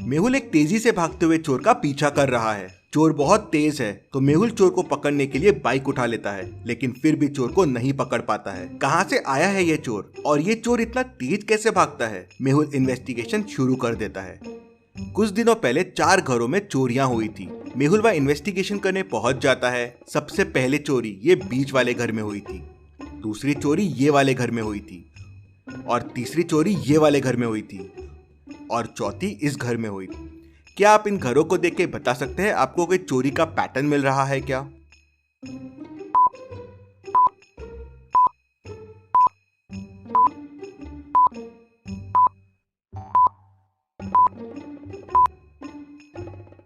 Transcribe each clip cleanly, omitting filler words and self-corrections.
मेहुल एक तेजी से भागते हुए चोर का पीछा कर रहा है। चोर बहुत तेज है तो मेहुल चोर को पकड़ने के लिए बाइक उठा लेता है, लेकिन फिर भी चोर को नहीं पकड़ पाता है। कहाँ से आया है ये चोर और ये चोर इतना तेज कैसे भागता है? मेहुल इन्वेस्टिगेशन शुरू कर देता है। कुछ दिनों पहले 4 घरों में चोरियां हुई थी। मेहुल वह इन्वेस्टिगेशन करने पहुंच जाता है। सबसे पहले चोरी ये बीच वाले घर में हुई थी, दूसरी चोरी ये वाले घर में हुई थी, और तीसरी चोरी ये वाले घर में हुई थी, और चौथी इस घर में हुई थी। क्या आप इन घरों को देख के बता सकते हैं आपको कोई चोरी का पैटर्न मिल रहा है क्या?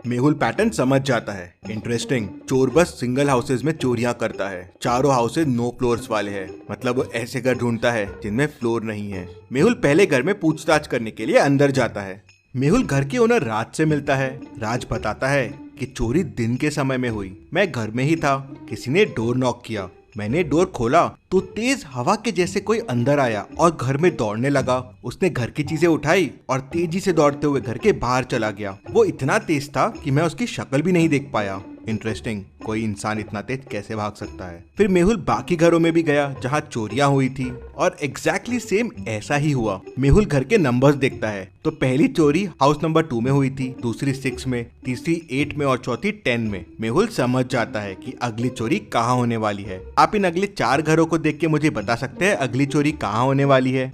मेहुल पैटर्न समझ जाता है। इंटरेस्टिंग। चोर बस सिंगल हाउसेज में चोरियां करता है। चारों हाउसेज नो फ्लोर्स वाले हैं, मतलब वो ऐसे घर ढूंढता है जिनमें फ्लोर नहीं है। मेहुल पहले घर में पूछताछ करने के लिए अंदर जाता है। मेहुल घर के ओनर राज से मिलता है। राज बताता है कि चोरी दिन के समय में हुई। मैं घर में ही था, किसी ने डोर नॉक किया। मैंने डोर खोला तो तेज हवा के जैसे कोई अंदर आया और घर में दौड़ने लगा। उसने घर की चीजें उठाई और तेजी से दौड़ते हुए घर के बाहर चला गया। वो इतना तेज था कि मैं उसकी शक्ल भी नहीं देख पाया। इंटरेस्टिंग, कोई इंसान इतना तेज कैसे भाग सकता है? फिर मेहुल बाकी घरों में भी गया जहाँ चोरियां हुई थी और एग्जैक्टली सेम ऐसा ही हुआ। मेहुल घर के नंबर्स देखता है तो पहली चोरी हाउस नंबर 2 में हुई थी, दूसरी 6 में, तीसरी 8 में और चौथी 10 में। मेहुल समझ जाता है कि अगली चोरी कहाँ होने वाली है। आप इन अगले 4 घरों को देख के मुझे बता सकते हैं अगली चोरी कहाँ होने वाली है?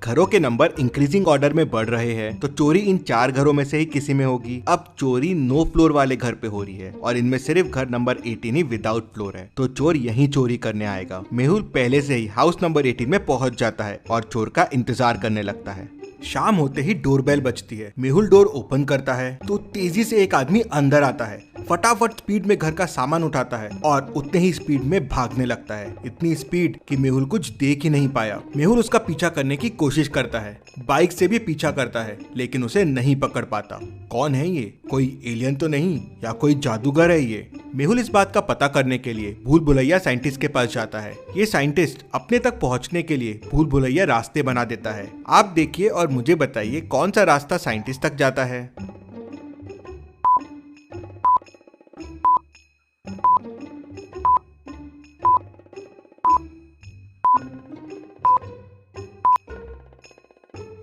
घरों के नंबर इंक्रीजिंग ऑर्डर में बढ़ रहे हैं तो चोरी इन 4 घरों में से ही किसी में होगी। अब चोरी नो फ्लोर वाले घर पे हो रही है और इनमें सिर्फ घर नंबर 18 ही विदाउट फ्लोर है, तो चोर यहीं चोरी करने आएगा। मेहुल पहले से ही हाउस नंबर 18 में पहुंच जाता है और चोर का इंतजार करने लगता है। शाम होते ही डोरबेल बजती है। मेहुल डोर ओपन करता है तो तेजी से एक आदमी अंदर आता है। फटाफट स्पीड में घर का सामान उठाता है और उतने ही स्पीड में भागने लगता है। इतनी स्पीड कि मेहुल कुछ देख ही नहीं पाया। मेहुल उसका पीछा करने की कोशिश करता है, बाइक से भी पीछा करता है, लेकिन उसे नहीं पकड़ पाता। कौन है ये? कोई एलियन तो नहीं या कोई जादूगर है ये? मेहुल इस बात का पता करने के लिए भूल भुलैया साइंटिस्ट के पास जाता है। ये साइंटिस्ट अपने तक पहुंचने के लिए भूल भुलैया रास्ते बना देता है। आप देखिए और मुझे बताइए कौन सा रास्ता साइंटिस्ट तक जाता है।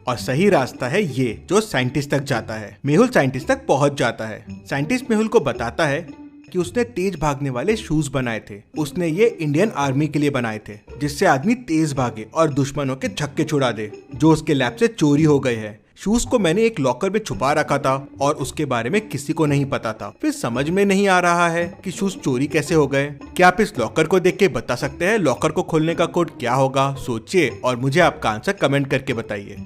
और सही रास्ता है ये जो साइंटिस्ट तक जाता है। मेहुल साइंटिस्ट तक पहुंच जाता है। साइंटिस्ट मेहुल को बताता है कि उसने तेज भागने वाले शूज बनाए थे। उसने ये इंडियन आर्मी के लिए बनाए थे, जिससे आदमी तेज भागे और दुश्मनों के छक्के छुड़ा दे, जो उसके लैब से चोरी हो गए हैं। शूज को मैंने एक लॉकर में छुपा रखा था और उसके बारे में किसी को नहीं पता था। फिर समझ में नहीं आ रहा है कि शूज चोरी कैसे हो गए। क्या आप इस लॉकर को देख के बता सकते हैं लॉकर को खोलने का कोड क्या होगा? सोचिए और मुझे आपका आंसर कमेंट करके बताइए।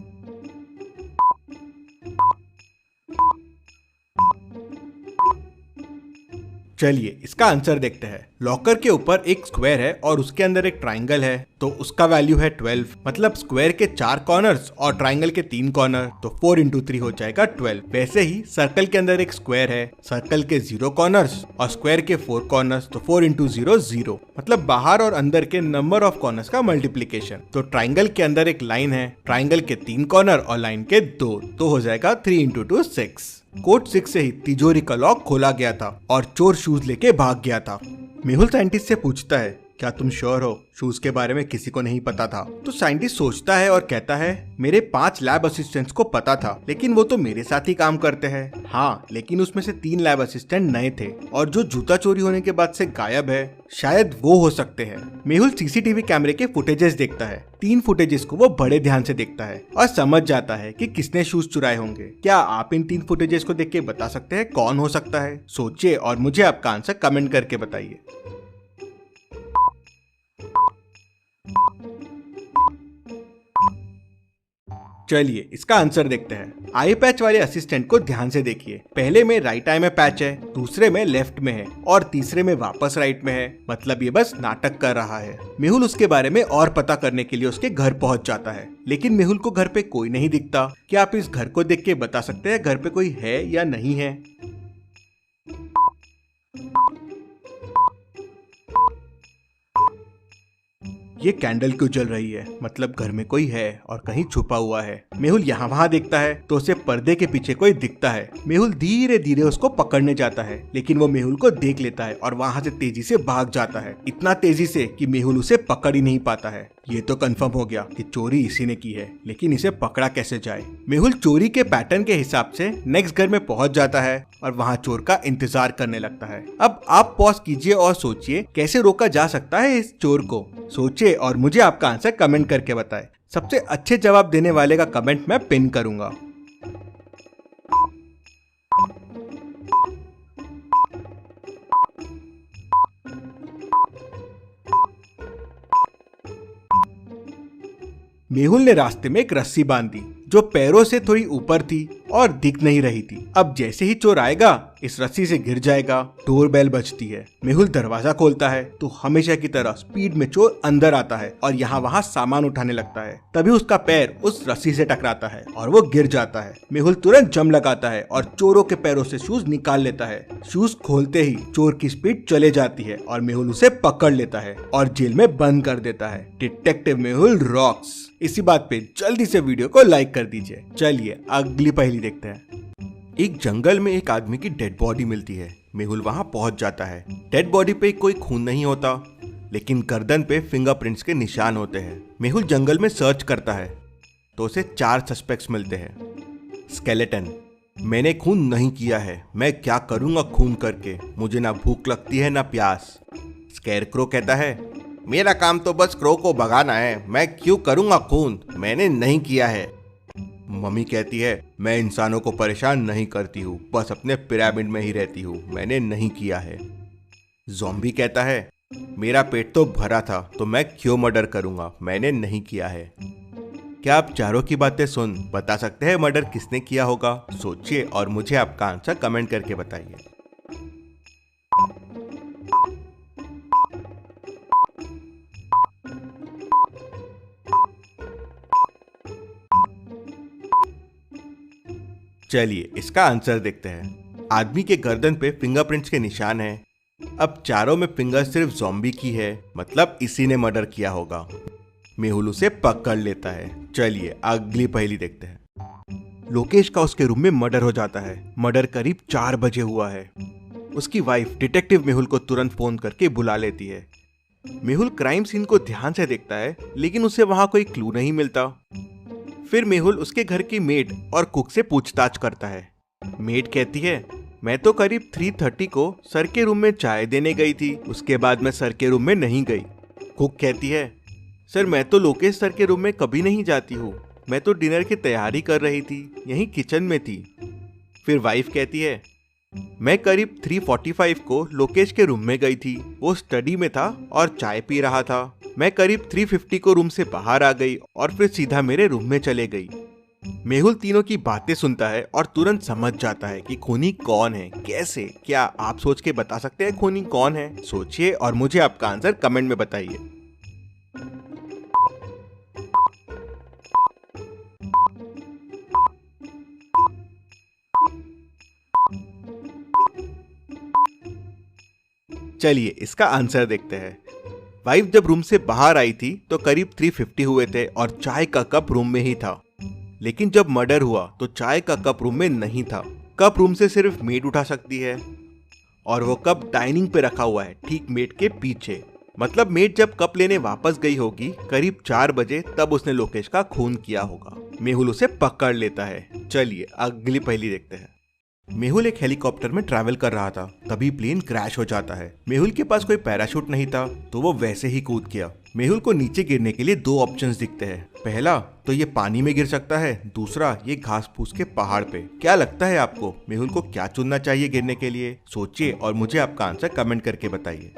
चलिए इसका आंसर देखते हैं। लॉकर के ऊपर एक स्क्वायर है और उसके अंदर एक ट्राइंगल है, तो उसका वैल्यू है 12। मतलब स्क्वायर के 4 कॉर्नर्स और ट्राइंगल के 3 कॉर्नर, तो 4 × 3 हो जाएगा 12। वैसे ही सर्कल के अंदर एक स्क्वायर है, सर्कल के 0 कॉर्नर्स और स्क्वायर के 4 कॉर्नर्स, तो 4 × 0 0। मतलब बाहर और अंदर के नंबर ऑफ कॉर्नर्स का मल्टीप्लीकेशन। तो ट्राइंगल के अंदर एक लाइन है, ट्राइंगल के 3 कॉर्नर और लाइन के 2, तो हो जाएगा 3 × 2 6। कोड 6 से ही तिजोरी का लॉक खोला गया था और चोर शूज लेके भाग गया था। मेहुल साइंटिस्ट से पूछता है, क्या तुम श्योर हो शूज के बारे में किसी को नहीं पता था? तो साइंटिस्ट सोचता है और कहता है, मेरे 5 लैब असिस्टेंट्स को पता था, लेकिन वो तो मेरे साथ ही काम करते हैं। हाँ, लेकिन उसमें से 3 लैब असिस्टेंट नए थे और जो जूता चोरी होने के बाद से गायब है, शायद वो हो सकते हैं। मेहुल सीसीटीवी कैमरे के फुटेजेस देखता है। 3 फुटेजेस को वो बड़े ध्यान से देखता है और समझ जाता है कि किसने शूज चुराए होंगे। क्या आप इन 3 फुटेजेस को देख के बता सकते हैं कौन हो सकता है? सोचिए और मुझे आपका आंसर कमेंट करके बताइए। चलिए इसका आंसर देखते हैं। आई पैच वाले असिस्टेंट को ध्यान से देखिए। पहले में राइट आई में पैच है, दूसरे में लेफ्ट में है और तीसरे में वापस राइट में है। मतलब ये बस नाटक कर रहा है। मेहुल उसके बारे में और पता करने के लिए उसके घर पहुंच जाता है, लेकिन मेहुल को घर पे कोई नहीं दिखता। क्या आप इस घर को देख के बता सकते हैं घर पे कोई है या नहीं है? ये कैंडल क्यों जल रही है? मतलब घर में कोई है और कहीं छुपा हुआ है। मेहुल यहाँ वहाँ देखता है तो उसे पर्दे के पीछे कोई दिखता है। मेहुल धीरे धीरे उसको पकड़ने जाता है, लेकिन वो मेहुल को देख लेता है और वहाँ से तेजी से भाग जाता है, इतना तेजी से कि मेहुल उसे पकड़ ही नहीं पाता है। ये तो कंफर्म हो गया कि चोरी इसी ने की है, लेकिन इसे पकड़ा कैसे जाए? मेहुल चोरी के पैटर्न के हिसाब से नेक्स्ट घर में पहुंच जाता है और वहां चोर का इंतजार करने लगता है। अब आप पॉज कीजिए और सोचिए कैसे रोका जा सकता है इस चोर को। सोचिए और मुझे आपका आंसर कमेंट करके बताएं। सबसे अच्छे जवाब देने वाले का कमेंट मैं पिन करूंगा। मेहुल ने रास्ते में एक रस्सी बांध दी जो पैरों से थोड़ी ऊपर थी और दिख नहीं रही थी। अब जैसे ही चोर आएगा इस रस्सी से गिर जाएगा। डोर बेल बजती है। मेहुल दरवाजा खोलता है तो हमेशा की तरह स्पीड में चोर अंदर आता है और यहाँ वहाँ सामान उठाने लगता है। तभी उसका पैर उस रस्सी से टकराता है और वो गिर जाता है। मेहुल तुरंत जम लगाता है और चोरों के पैरों से शूज निकाल लेता है। शूज खोलते ही चोर की स्पीड चले जाती है और मेहुल उसे पकड़ लेता है और जेल में बंद कर देता है। Detective Mehul rocks. इसी बात पे जल्दी से वीडियो को लाइक कर दीजिए। चलिए अगली पहेली देखते हैं। एक जंगल में एक आदमी की डेड बॉडी मिलती है। मेहुल वहां पहुंच जाता है। डेड बॉडी पे कोई खून नहीं होता, लेकिन गर्दन पे फिंगरप्रिंट्स के निशान होते हैं। मेहुल जंगल में सर्च करता है तो उसे 4 सस्पेक्ट्स मिलते हैं। स्केलेटन: मैंने खून नहीं किया है, मैं क्या करूंगा खून करके, मुझे ना भूख लगती है ना प्यास। स्कैरक्रो कहता है, मेरा काम तो बस क्रो को भगाना है, मैं क्यों करूंगा खून, मैंने नहीं किया है। मम्मी कहती है, मैं इंसानों को परेशान नहीं करती हूँ, बस अपने पिरामिड में ही रहती हूँ, मैंने नहीं किया है। ज़ॉम्बी कहता है, मेरा पेट तो भरा था तो मैं क्यों मर्डर करूंगा, मैंने नहीं किया है। क्या आप चारों की बातें सुन बता सकते हैं मर्डर किसने किया होगा? सोचिए और मुझे आपका आंसर कमेंट करके बताइए। चलिए इसका आंसर देखते हैं। आदमी के गर्दन पे फिंगरप्रिंट्स के निशान हैं। अब चारों में फिंगर सिर्फ ज़ॉम्बी की है, मतलब इसी ने मर्डर किया होगा। मेहुल उसे पकड़ लेता है। चलिए अगली पहेली देखते हैं। लोकेश का उसके रूम में मर्डर हो जाता है। मर्डर करीब 4 बजे हुआ है। उसकी वाइफ डिटेक्टिव मेहुल को तुरंत फोन करके बुला लेती है। मेहुल क्राइम सीन को ध्यान से देखता है, लेकिन उसे वहां कोई क्लू नहीं मिलता। फिर मेहुल उसके घर की मेड और कुक से पूछताछ करता है। मेड कहती है, मैं तो करीब 3:30 को सर के रूम में चाय देने गई थी, उसके बाद मैं सर के रूम में नहीं गई। कुक कहती है, सर मैं तो लोकेश सर के रूम में कभी नहीं जाती हूँ, मैं तो डिनर की तैयारी कर रही थी, यहीं किचन में थी। फिर वाइफ कहती है, मैं करीब 3:45 को लोकेश के रूम में गई थी, वो स्टडी में था और चाय पी रहा था। मैं करीब 3:50 को रूम से बाहर आ गई और फिर सीधा मेरे रूम में चले गई। मेहुल तीनों की बातें सुनता है और तुरंत समझ जाता है कि खूनी कौन है। कैसे? क्या आप सोच के बता सकते हैं खूनी कौन है? सोचिए और मुझे आपका आंसर कमेंट में बताइए। चलिए इसका आंसर देखते हैं। वाइफ जब रूम से बाहर आई थी तो करीब 3:50 हुए थे और चाय का कप रूम में ही था। लेकिन जब मर्डर हुआ तो चाय का कप रूम में नहीं था। कप रूम से सिर्फ मेड उठा सकती है और वो कप डाइनिंग पे रखा हुआ है, ठीक मेड के पीछे। मतलब मेड जब कप लेने वापस गई होगी करीब 4 बजे, तब उसने लोकेश का खून किया होगा। मेहुल उसे पकड़ लेता है। चलिए अगली पहेली देखते हैं। मेहुल एक हेलीकॉप्टर में ट्रैवल कर रहा था, तभी प्लेन क्रैश हो जाता है। मेहुल के पास कोई पैराशूट नहीं था तो वो वैसे ही कूद गया। मेहुल को नीचे गिरने के लिए 2 ऑप्शंस दिखते हैं। पहला तो ये पानी में गिर सकता है, दूसरा ये घास फूस के पहाड़ पे। क्या लगता है आपको मेहुल को क्या चुनना चाहिए गिरने के लिए? सोचिए और मुझे आपका आंसर कमेंट करके बताइए।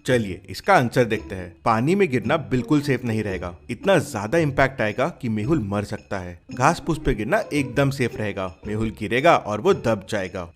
चलिए इसका आंसर देखते हैं। पानी में गिरना बिल्कुल सेफ नहीं रहेगा, इतना ज्यादा इम्पैक्ट आएगा कि मेहुल मर सकता है। घास फूस पे गिरना एकदम सेफ रहेगा, मेहुल गिरेगा और वो दब जाएगा।